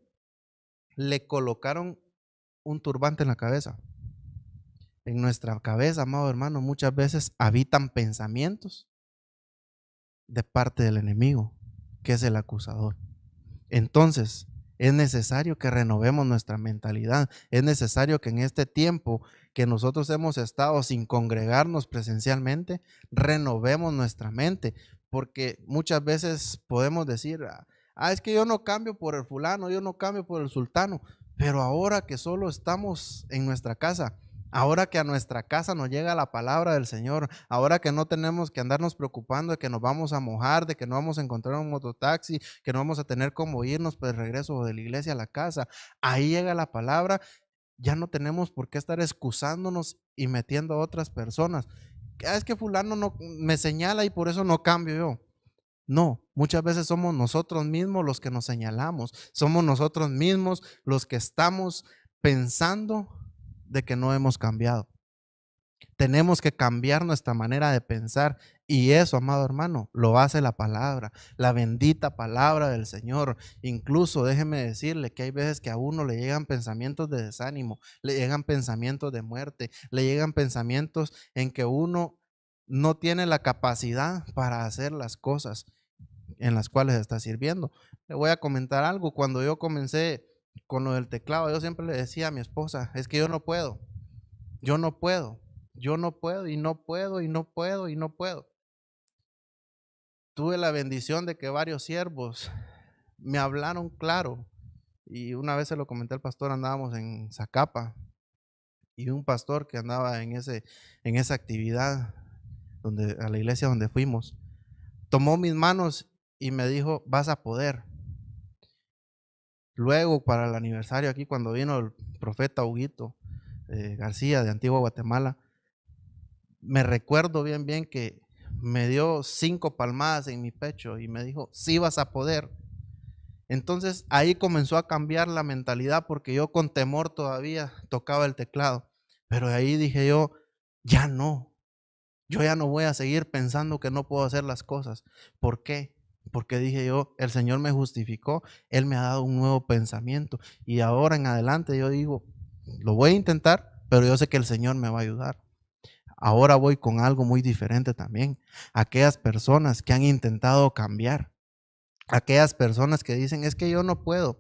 le colocaron un turbante en la cabeza. En nuestra cabeza, amado hermano, muchas veces habitan pensamientos de parte del enemigo, que es el acusador. Entonces, es necesario que renovemos nuestra mentalidad. Es necesario que en este tiempo que nosotros hemos estado sin congregarnos presencialmente, renovemos nuestra mente, porque muchas veces podemos decir, es que yo no cambio por el fulano, yo no cambio por el sultano, pero ahora que solo estamos en nuestra casa, Ahora que a nuestra casa nos llega la palabra del Señor, ahora que no tenemos que andarnos preocupando de que nos vamos a mojar, de que no vamos a encontrar un mototaxi, que no vamos a tener cómo irnos por el regreso de la iglesia a la casa, ahí llega la palabra, ya no tenemos por qué estar excusándonos y metiendo a otras personas. Es que fulano no me señala y por eso no cambio yo. No, muchas veces somos nosotros mismos los que nos señalamos, somos nosotros mismos los que estamos pensando de que no hemos cambiado. Tenemos que cambiar nuestra manera de pensar y eso, amado hermano, lo hace la palabra, la bendita palabra del Señor. Incluso déjeme decirle que hay veces que a uno le llegan pensamientos de desánimo, le llegan pensamientos de muerte, le llegan pensamientos en que uno no tiene la capacidad para hacer las cosas en las cuales está sirviendo. Le voy a comentar algo. Cuando yo comencé con lo del teclado, yo siempre le decía a mi esposa, es que yo no puedo, yo no puedo, yo no puedo y no puedo y no puedo y no puedo. Tuve la bendición de que varios siervos me hablaron claro y una vez se lo comenté al pastor, andábamos en Zacapa y un pastor que andaba en esa actividad a la iglesia donde fuimos, tomó mis manos y me dijo, vas a poder. Luego, para el aniversario aquí, cuando vino el profeta Huguito García de Antigua Guatemala, me recuerdo bien que me dio 5 palmadas en mi pecho y me dijo, sí vas a poder. Entonces ahí comenzó a cambiar la mentalidad porque yo con temor todavía tocaba el teclado. Pero ahí dije yo, ya no, yo ya no voy a seguir pensando que no puedo hacer las cosas. ¿Por qué? Porque dije yo, el Señor me justificó, Él me ha dado un nuevo pensamiento y ahora en adelante yo digo, lo voy a intentar, pero yo sé que el Señor me va a ayudar. Ahora voy con algo muy diferente también. Aquellas personas que han intentado cambiar, aquellas personas que dicen, es que yo no puedo,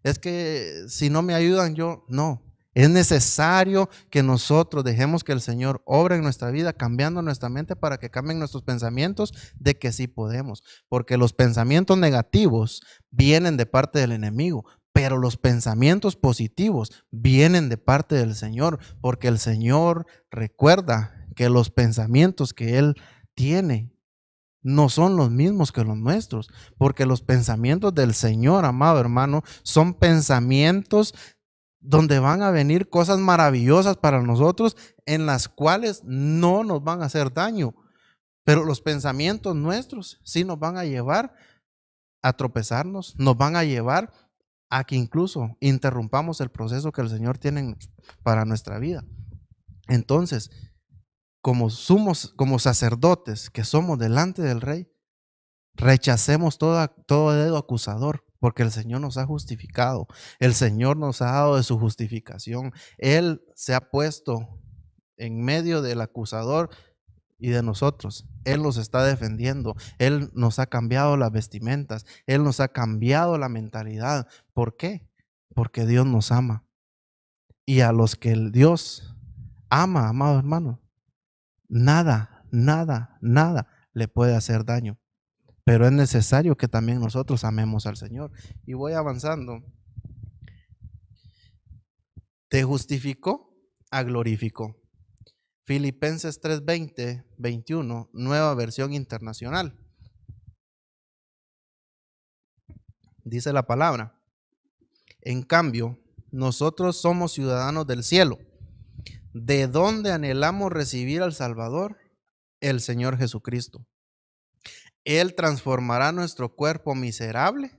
es que si no me ayudan yo, no. Es necesario que nosotros dejemos que el Señor obre en nuestra vida, cambiando nuestra mente para que cambien nuestros pensamientos de que sí podemos. Porque los pensamientos negativos vienen de parte del enemigo, pero los pensamientos positivos vienen de parte del Señor, porque el Señor recuerda que los pensamientos que Él tiene no son los mismos que los nuestros, porque los pensamientos del Señor, amado hermano, son pensamientos donde van a venir cosas maravillosas para nosotros en las cuales no nos van a hacer daño, pero los pensamientos nuestros sí nos van a llevar a tropezarnos, nos van a llevar a que incluso interrumpamos el proceso que el Señor tiene para nuestra vida. Entonces, como sacerdotes que somos delante del Rey, rechacemos todo dedo acusador, porque el Señor nos ha justificado, el Señor nos ha dado de su justificación, Él se ha puesto en medio del acusador y de nosotros, Él nos está defendiendo, Él nos ha cambiado las vestimentas, Él nos ha cambiado la mentalidad. ¿Por qué? Porque Dios nos ama. Y a los que el Dios ama, amado hermano, nada le puede hacer daño. Pero es necesario que también nosotros amemos al Señor. Y voy avanzando. Te justificó a glorificó. Filipenses 3:20, 21, nueva versión internacional. Dice la palabra. En cambio, nosotros somos ciudadanos del cielo, de donde anhelamos recibir al Salvador, el Señor Jesucristo. Él transformará nuestro cuerpo miserable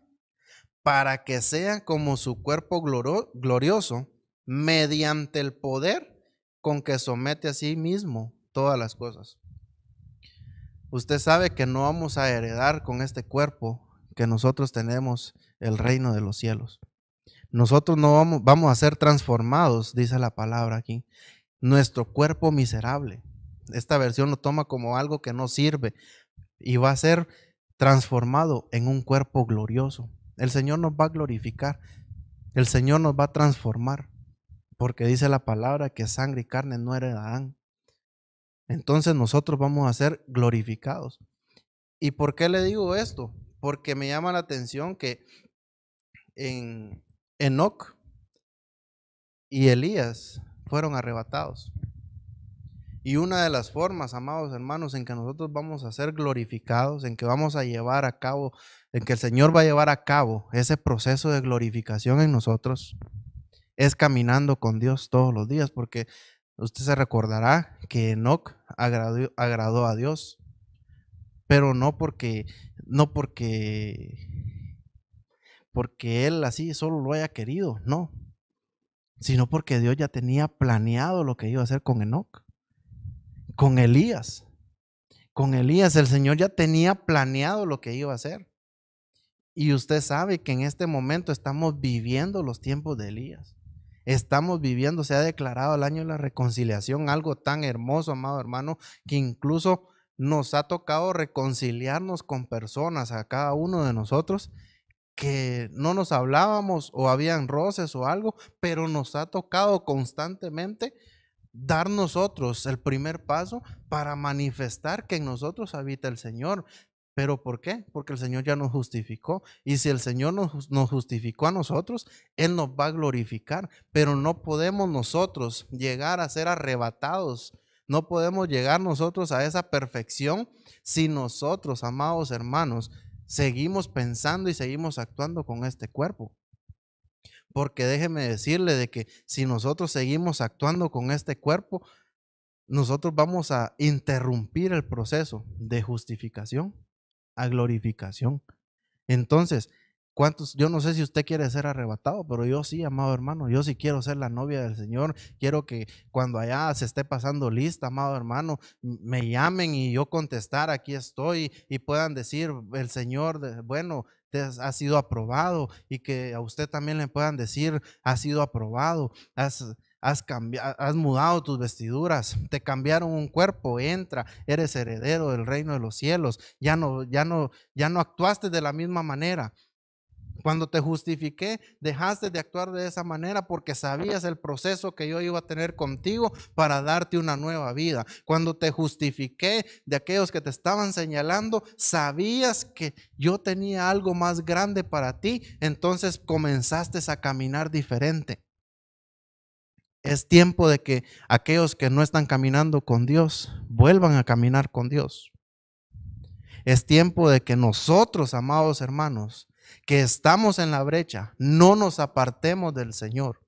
para que sea como su cuerpo glorioso, mediante el poder con que somete a sí mismo todas las cosas. Usted sabe que no vamos a heredar con este cuerpo que nosotros tenemos el reino de los cielos. Nosotros no vamos a ser transformados, dice la palabra aquí. Nuestro cuerpo miserable. Esta versión lo toma como algo que no sirve y va a ser transformado en un cuerpo glorioso. El Señor nos va a glorificar, el Señor nos va a transformar, porque dice la palabra que sangre y carne no heredarán. Entonces nosotros vamos a ser glorificados. ¿Y por qué le digo esto? Porque me llama la atención que en Enoc y Elías fueron arrebatados. Y una de las formas, amados hermanos, en que nosotros vamos a ser glorificados, en que vamos a llevar a cabo, en que el Señor va a llevar a cabo ese proceso de glorificación en nosotros, es caminando con Dios todos los días, porque usted se recordará que Enoc agradó a Dios, pero no porque él así solo lo haya querido, no, sino porque Dios ya tenía planeado lo que iba a hacer con Enoc. Con Elías el Señor ya tenía planeado lo que iba a hacer. Y usted sabe que en este momento estamos viviendo los tiempos de Elías. Estamos viviendo, se ha declarado el año de la reconciliación, algo tan hermoso, amado hermano, que incluso nos ha tocado reconciliarnos con personas, a cada uno de nosotros, que no nos hablábamos o habían roces o algo, pero nos ha tocado constantemente dar nosotros el primer paso para manifestar que en nosotros habita el Señor. ¿Pero por qué? Porque el Señor ya nos justificó. Y si el Señor nos justificó a nosotros, Él nos va a glorificar. Pero no podemos nosotros llegar a ser arrebatados. No podemos llegar nosotros a esa perfección si nosotros, amados hermanos, seguimos pensando y seguimos actuando con este cuerpo. Porque déjeme decirle de que si nosotros seguimos actuando con este cuerpo, nosotros vamos a interrumpir el proceso de justificación a glorificación. Entonces, yo no sé si usted quiere ser arrebatado, pero yo sí, amado hermano, yo sí quiero ser la novia del Señor. Quiero que cuando allá se esté pasando lista, amado hermano, me llamen y yo contestar, aquí estoy, y puedan decir, el Señor, bueno, ha sido aprobado, y que a usted también le puedan decir, ha sido aprobado, has mudado tus vestiduras, te cambiaron un cuerpo, entra, eres heredero del reino de los cielos, ya no actuaste de la misma manera. Cuando te justifiqué, dejaste de actuar de esa manera porque sabías el proceso que yo iba a tener contigo para darte una nueva vida. Cuando te justifiqué de aquellos que te estaban señalando, sabías que yo tenía algo más grande para ti, entonces comenzaste a caminar diferente. Es tiempo de que aquellos que no están caminando con Dios vuelvan a caminar con Dios. Es tiempo de que nosotros, amados hermanos, que estamos en la brecha, no nos apartemos del Señor.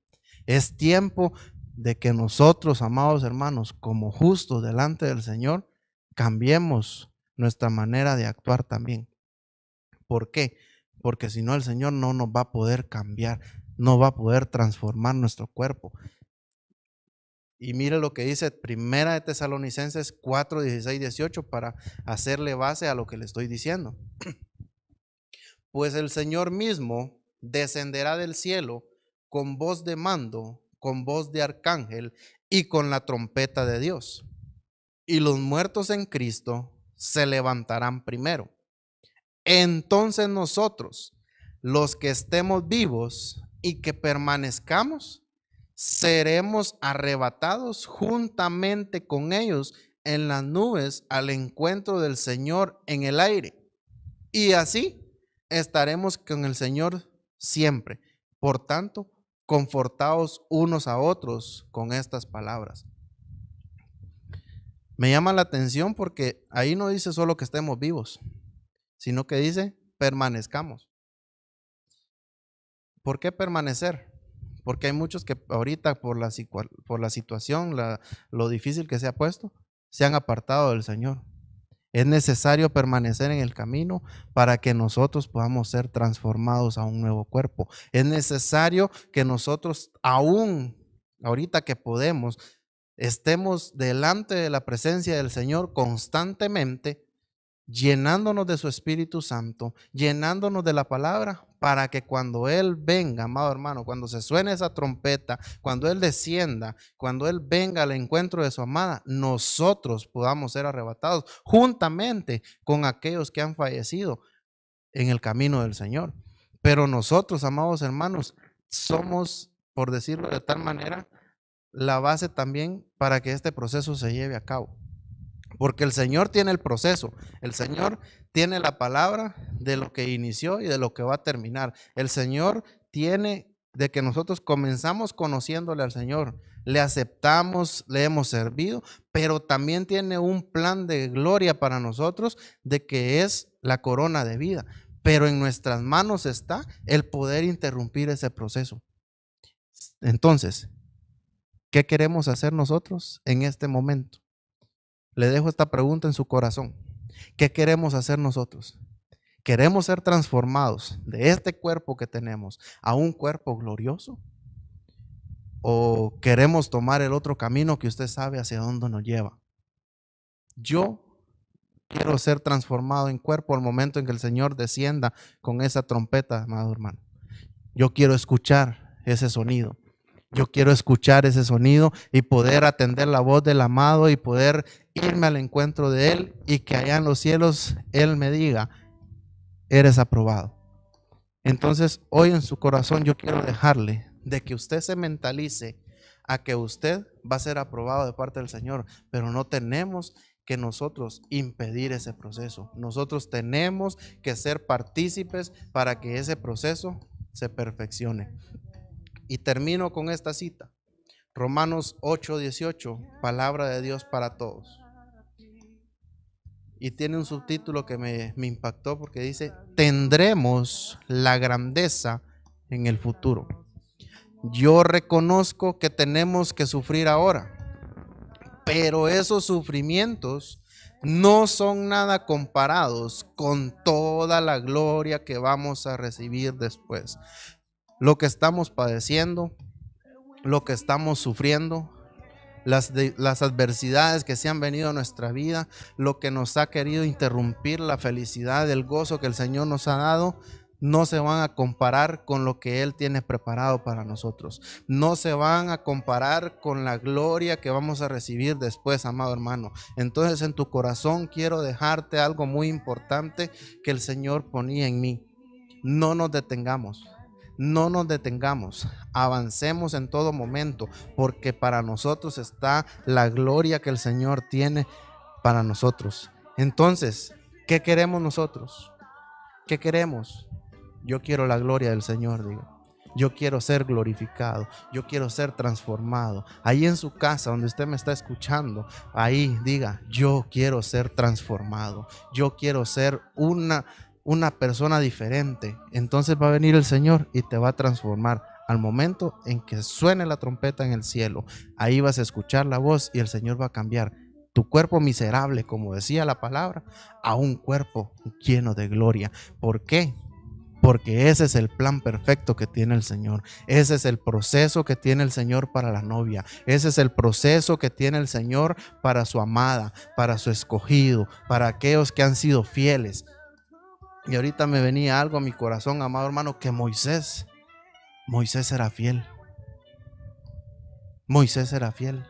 Es tiempo de que nosotros, amados hermanos, como justos delante del Señor, cambiemos nuestra manera de actuar también. ¿Por qué? Porque si no, el Señor no nos va a poder cambiar, no va a poder transformar nuestro cuerpo. Y mire lo que dice Primera de Tesalonicenses 4, 16, 18 para hacerle base a lo que le estoy diciendo. Pues el Señor mismo descenderá del cielo con voz de mando, con voz de arcángel y con la trompeta de Dios. Y los muertos en Cristo se levantarán primero. Entonces nosotros, los que estemos vivos y que permanezcamos, seremos arrebatados juntamente con ellos en las nubes al encuentro del Señor en el aire. Y así estaremos con el Señor siempre. Por tanto, confortaos unos a otros con estas palabras. Me llama la atención porque ahí no dice solo que estemos vivos, sino que dice permanezcamos. ¿Por qué permanecer? Porque hay muchos que ahorita por la situación, lo difícil que se ha puesto, se han apartado del Señor. Es necesario permanecer en el camino para que nosotros podamos ser transformados a un nuevo cuerpo. Es necesario que nosotros, aún ahorita que podemos, estemos delante de la presencia del Señor constantemente, llenándonos de su Espíritu Santo, llenándonos de la palabra, para que cuando Él venga, amado hermano, cuando se suene esa trompeta, cuando Él descienda, cuando Él venga al encuentro de su amada, nosotros podamos ser arrebatados juntamente con aquellos que han fallecido en el camino del Señor. Pero nosotros, amados hermanos, somos, por decirlo de tal manera, la base también para que este proceso se lleve a cabo. Porque el Señor tiene el proceso, el Señor tiene la palabra de lo que inició y de lo que va a terminar. El Señor tiene de que nosotros comenzamos conociéndole al Señor. le aceptamos, le hemos servido, pero también tiene un plan de gloria para nosotros de que es la corona de vida. Pero en nuestras manos está el poder interrumpir ese proceso. Entonces, ¿qué queremos hacer nosotros en este momento? Le dejo esta pregunta en su corazón. ¿Qué queremos hacer nosotros? ¿Queremos ser transformados de este cuerpo que tenemos a un cuerpo glorioso? ¿O queremos tomar el otro camino que usted sabe hacia dónde nos lleva? Yo quiero ser transformado en cuerpo al momento en que el Señor descienda con esa trompeta, amado hermano. Yo quiero escuchar ese sonido. Yo quiero escuchar ese sonido y poder atender la voz del amado y poder irme al encuentro de Él y que allá en los cielos Él me diga: eres aprobado. Entonces, hoy en su corazón yo quiero dejarle de que usted se mentalice a que usted va a ser aprobado de parte del Señor, pero no tenemos que nosotros impedir ese proceso. Nosotros tenemos que ser partícipes para que ese proceso se perfeccione. Y termino con esta cita. Romanos 8:18, palabra de Dios para todos. Y tiene un subtítulo que me impactó porque dice: tendremos la grandeza en el futuro. Yo reconozco que tenemos que sufrir ahora, pero esos sufrimientos no son nada comparados con toda la gloria que vamos a recibir después. Lo que estamos padeciendo, lo que estamos sufriendo, las adversidades que se han venido a nuestra vida, lo que nos ha querido interrumpir la felicidad, el gozo que el Señor nos ha dado, no se van a comparar con lo que Él tiene preparado para nosotros. No se van a comparar con la gloria que vamos a recibir después, amado hermano. Entonces, en tu corazón quiero dejarte algo muy importante que el Señor ponía en mí. No nos detengamos. No nos detengamos, avancemos en todo momento, porque para nosotros está la gloria que el Señor tiene para nosotros. Entonces, ¿qué queremos nosotros? ¿Qué queremos? Yo quiero la gloria del Señor, digo. Yo quiero ser glorificado, yo quiero ser transformado. Ahí en su casa donde usted me está escuchando, ahí diga: yo quiero ser transformado, yo quiero ser una persona diferente. Entonces va a venir el Señor y te va a transformar. Al momento en que suene la trompeta en el cielo, ahí vas a escuchar la voz y el Señor va a cambiar tu cuerpo miserable, como decía la palabra, a un cuerpo lleno de gloria. ¿Por qué? Porque ese es el plan perfecto que tiene el Señor. Ese es el proceso que tiene el Señor para la novia. Ese es el proceso que tiene el Señor para su amada, para su escogido, para aquellos que han sido fieles. Y ahorita me venía algo a mi corazón, amado hermano, que Moisés era fiel. Moisés era fiel.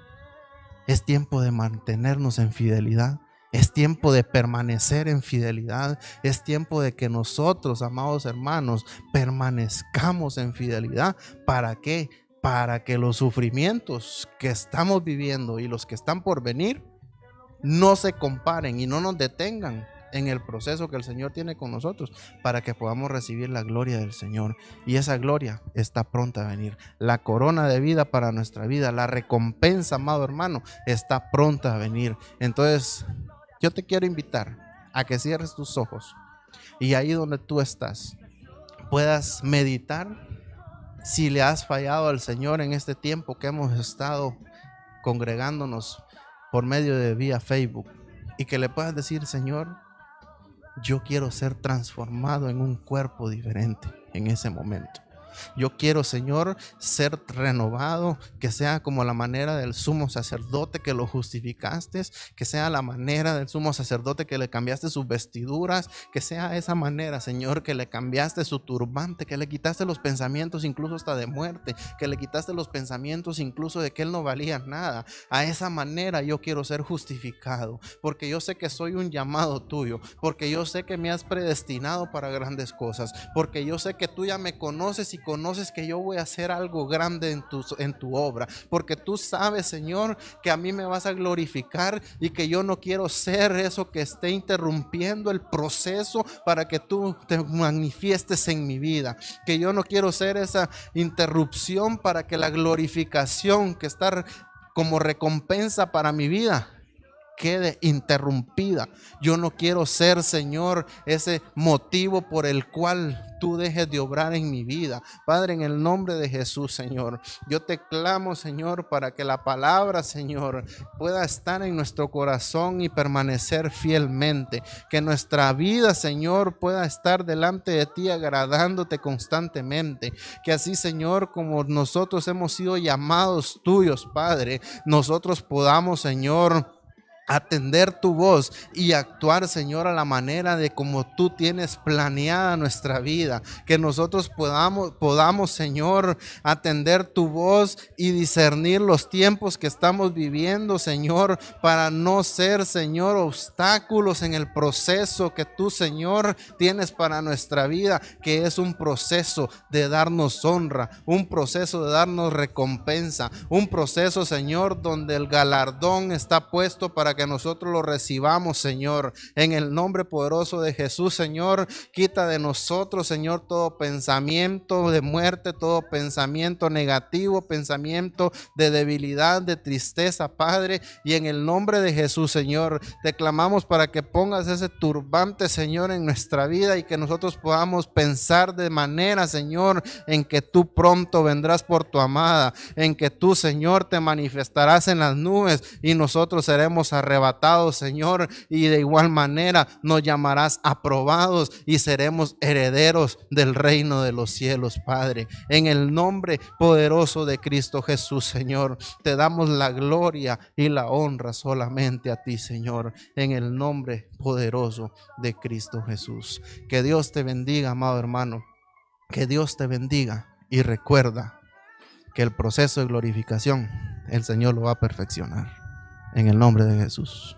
Es tiempo de mantenernos en fidelidad. Es tiempo de permanecer en fidelidad. Es tiempo de que nosotros, amados hermanos, permanezcamos en fidelidad. ¿Para qué? Para que los sufrimientos que estamos viviendo y los que están por venir no se comparen y no nos detengan en el proceso que el Señor tiene con nosotros, para que podamos recibir la gloria del Señor. Y esa gloria está pronta a venir. La corona de vida para nuestra vida, la recompensa, amado hermano, está pronta a venir. Entonces, yo te quiero invitar a que cierres tus ojos y ahí donde tú estás puedas meditar si le has fallado al Señor en este tiempo que hemos estado congregándonos por medio de vía Facebook, y que le puedas decir: Señor, yo quiero ser transformado en un cuerpo diferente en ese momento. Yo quiero, Señor, ser renovado, que sea como la manera del sumo sacerdote que lo justificaste, que sea la manera del sumo sacerdote que le cambiaste sus vestiduras, que sea esa manera, Señor, que le cambiaste su turbante, que le quitaste los pensamientos incluso hasta de muerte, que le quitaste los pensamientos incluso de que él no valía nada. A esa manera yo quiero ser justificado, porque yo sé que soy un llamado tuyo, porque yo sé que me has predestinado para grandes cosas, porque yo sé que tú ya me conoces y conoces que yo voy a hacer algo grande en tu obra, porque tú sabes, Señor, que a mí me vas a glorificar y que yo no quiero ser eso que esté interrumpiendo el proceso para que tú te manifiestes en mi vida, que yo no quiero ser esa interrupción para que la glorificación que está como recompensa para mi vida quede interrumpida. Yo no quiero ser, Señor, ese motivo por el cual tú dejes de obrar en mi vida. Padre, en el nombre de Jesús, Señor, yo te clamo, Señor, para que la palabra, Señor, pueda estar en nuestro corazón y permanecer fielmente. Que nuestra vida, Señor, pueda estar delante de ti agradándote constantemente. Que así, Señor, como nosotros hemos sido llamados tuyos, Padre, nosotros podamos, Señor, atender tu voz y actuar, Señor, a la manera de como tú tienes planeada nuestra vida. Que nosotros podamos, Señor, atender tu voz y discernir los tiempos que estamos viviendo, Señor, para no ser, Señor, obstáculos en el proceso que tú, Señor, tienes para nuestra vida, que es un proceso de darnos honra, un proceso de darnos recompensa, un proceso, Señor, donde el galardón está puesto para que nosotros lo recibamos, Señor. En el nombre poderoso de Jesús, Señor, quita de nosotros, Señor, todo pensamiento de muerte, todo pensamiento negativo, pensamiento de debilidad, de tristeza, Padre. Y en el nombre de Jesús, Señor, te clamamos para que pongas ese turbante, Señor, en nuestra vida y que nosotros podamos pensar de manera, Señor, en que tú pronto vendrás por tu amada, en que tú, Señor, te manifestarás en las nubes y nosotros seremos arrebatados, Señor, y de igual manera nos llamarás aprobados y seremos herederos del reino de los cielos, Padre. En el nombre poderoso de Cristo Jesús, Señor, te damos la gloria y la honra solamente a ti, Señor, en el nombre poderoso de Cristo Jesús. Que Dios te bendiga, amado hermano, que Dios te bendiga, y recuerda que el proceso de glorificación el Señor lo va a perfeccionar. En el nombre de Jesús.